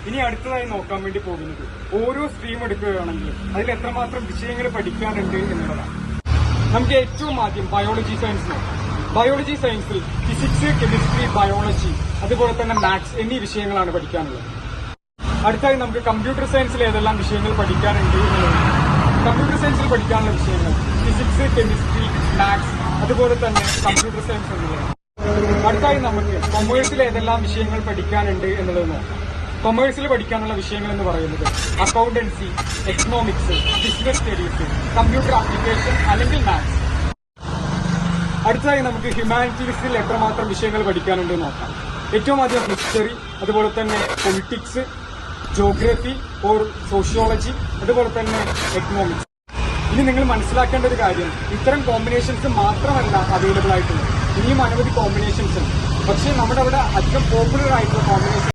ഇനി അടുത്തതായി നോക്കാൻ വേണ്ടി പോകുന്നത് ഓരോ സ്ട്രീം എടുക്കുകയാണെങ്കിലും അതിൽ എത്രമാത്രം വിഷയങ്ങൾ പഠിക്കാനുണ്ട് എന്നുള്ളതാണ്. നമുക്ക് ഏറ്റവും ആദ്യം ബയോളജി സയൻസ് നോക്കാം. ബയോളജി സയൻസിൽ ഫിസിക്സ്, കെമിസ്ട്രി, ബയോളജി അതുപോലെ തന്നെ മാത്സ് എന്നീ വിഷയങ്ങളാണ് പഠിക്കാനുള്ളത്. അടുത്തായി നമുക്ക് കമ്പ്യൂട്ടർ സയൻസിൽ ഏതെല്ലാം വിഷയങ്ങൾ പഠിക്കാനുണ്ട് എന്നുള്ളതാണ്. കമ്പ്യൂട്ടർ സയൻസിൽ പഠിക്കാനുള്ള വിഷയങ്ങൾ ഫിസിക്സ്, കെമിസ്ട്രി, മാത്സ് അതുപോലെ തന്നെ കമ്പ്യൂട്ടർ സയൻസ് എന്നുള്ളതാണ്. അടുത്തായി നമുക്ക് കൊമേഴ്സിൽ ഏതെല്ലാം വിഷയങ്ങൾ പഠിക്കാനുണ്ട് എന്നുള്ളത് നോക്കാം. കൊമേഴ്സിൽ പഠിക്കാനുള്ള വിഷയങ്ങൾ എന്ന് പറയുന്നത് accountancy, economics, business studies, computer application അല്ലെങ്കിൽ മാത്സ്. അടുത്തതായി നമുക്ക് ഹ്യൂമാനിറ്റീസിൽ എത്രമാത്രം വിഷയങ്ങൾ പഠിക്കാനുണ്ട് നോക്കാം. ഏറ്റവും ആദ്യം ഹിസ്റ്ററി, അതുപോലെ തന്നെ പൊളിറ്റിക്സ്, ജോഗ്രഫി ഓർ സോഷ്യോളജി, അതുപോലെ തന്നെ എക്കണോമിക്സ്. ഇനി നിങ്ങൾ മനസ്സിലാക്കേണ്ട ഒരു കാര്യം, ഇത്തരം കോമ്പിനേഷൻസ് മാത്രമല്ല അവൈലബിൾ ആയിട്ടുള്ളത്, ഇനിയും അനവധി കോമ്പിനേഷൻസ് ഉണ്ട്. പക്ഷേ നമ്മുടെ അവിടെ അധികം പോപ്പുലർ ആയിട്ടുള്ള കോമ്പിനേഷൻ